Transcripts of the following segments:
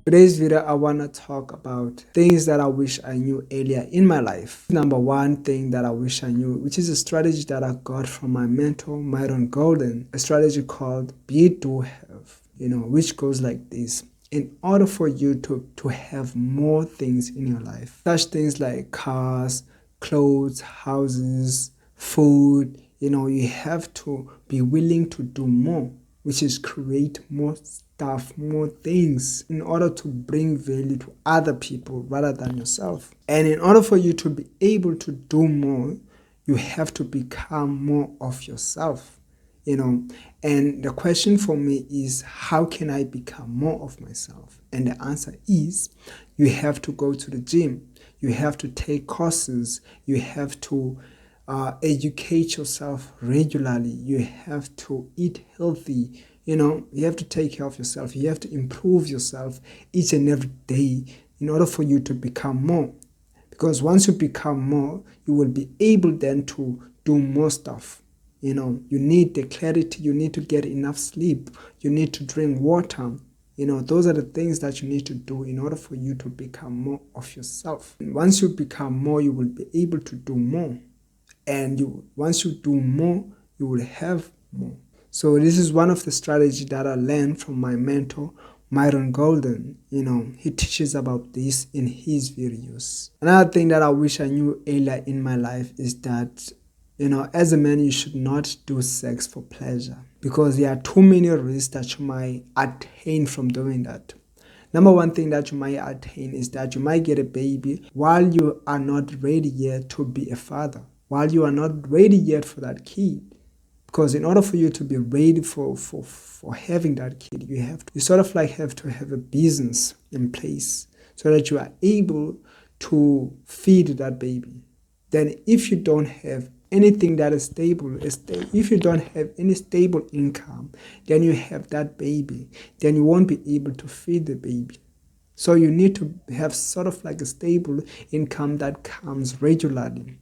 Today's video, I want to talk about things that I wish I knew earlier in my life. Number one thing that I wish I knew, which is a strategy that I got from my mentor, Myron Golden, a strategy called Be, Do, Have, which goes like this. In order for you to have more things in your life, such things like cars, clothes, houses, food, you have to be willing to do more, which is create more stuff, more things in order to bring value to other people rather than yourself. And in order for you to be able to do more, you have to become more of yourself. And the question for me is, how can I become more of myself? And the answer is, you have to go to the gym, you have to take courses, you have to educate yourself regularly, you have to eat healthy, you have to take care of yourself, you have to improve yourself each and every day in order for you to become more. Because once you become more, you will be able then to do more stuff. You need the clarity, you need to get enough sleep, you need to drink water. Those are the things that you need to do in order for you to become more of yourself. And once you become more, you will be able to do more. And once you do more, you will have more. So this is one of the strategies that I learned from my mentor, Myron Golden. He teaches about this in his videos. Another thing that I wish I knew earlier in my life is that, as a man, you should not do sex for pleasure, because there are too many risks that you might attain from doing that. Number one thing that you might attain is that you might get a baby while you are not ready yet to be a father, while you are not ready yet for that kid. Because in order for you to be ready for having that kid, you sort of like have to have a business in place so that you are able to feed that baby. Then if you don't have anything that is stable, if you don't have any stable income, then you have that baby, then you won't be able to feed the baby. So you need to have sort of like a stable income that comes regularly.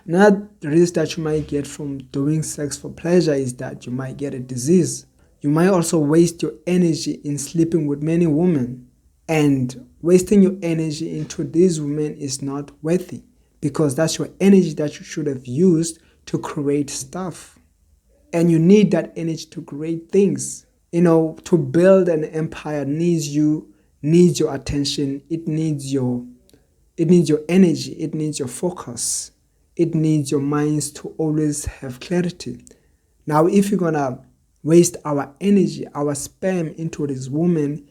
Another risk that you might get from doing sex for pleasure is that you might get a disease. You might also waste your energy in sleeping with many women. And wasting your energy into these women is not worthy, because that's your energy that you should have used to create stuff. And you need that energy to create things. To build an empire needs your attention, it needs your energy, it needs your focus, it needs your minds to always have clarity. Now, if you're gonna waste our energy, our sperm into this woman,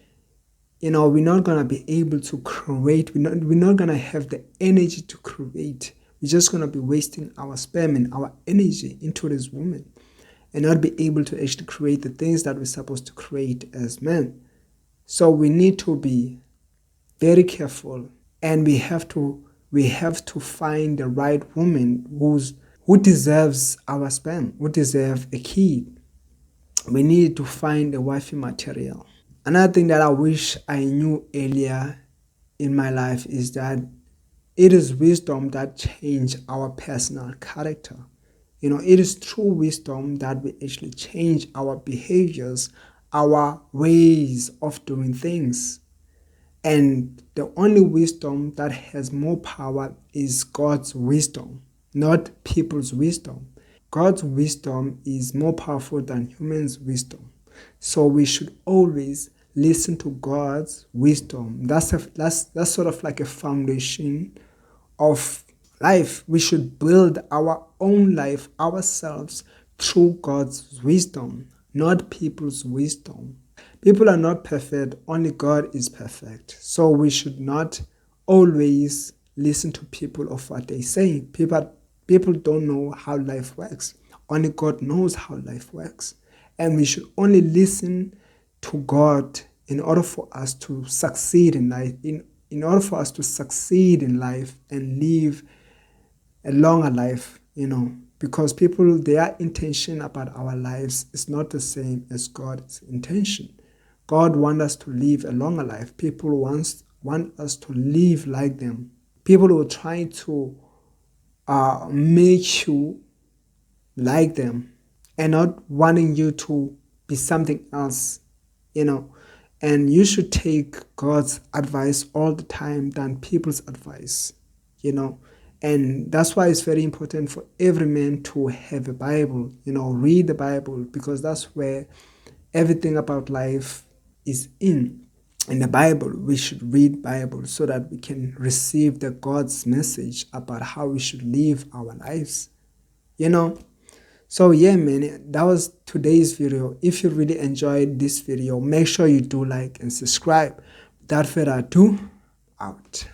we're not gonna be able to create. We're not gonna have the energy to create. We're just gonna be wasting our sperm and our energy into this woman, and not be able to actually create the things that we're supposed to create as men. So we need to be very careful, and we have to find the right woman who deserves our sperm, who deserves a kid. We need to find the wifey material. Another thing that I wish I knew earlier in my life is that it is wisdom that changes our personal character. It is true wisdom that we actually change our behaviors, our ways of doing things. And the only wisdom that has more power is God's wisdom, not people's wisdom. God's wisdom is more powerful than humans' wisdom. So we should always listen to God's wisdom. That's sort of like a foundation of life. We should build our own life ourselves through God's wisdom, not people's wisdom. People are not perfect, only God is perfect. So we should not always listen to people of what they say. People don't know how life works. Only God knows how life works. And we should only listen to God in order for us to succeed in life, in order for us to succeed in life and live a longer life, because people, their intention about our lives is not the same as God's intention. God wants us to live a longer life. People want us to live like them. People will try to make you like them and not wanting you to be something else. And you should take God's advice all the time than people's advice, you know. And that's why it's very important for every man to have a Bible, read the Bible, because that's where everything about life is in the Bible. We should read Bible so that we can receive the God's message about how we should live our lives, you know. So yeah, man, that was today's video. If you really enjoyed this video, make sure you do like and subscribe. Without further ado, out.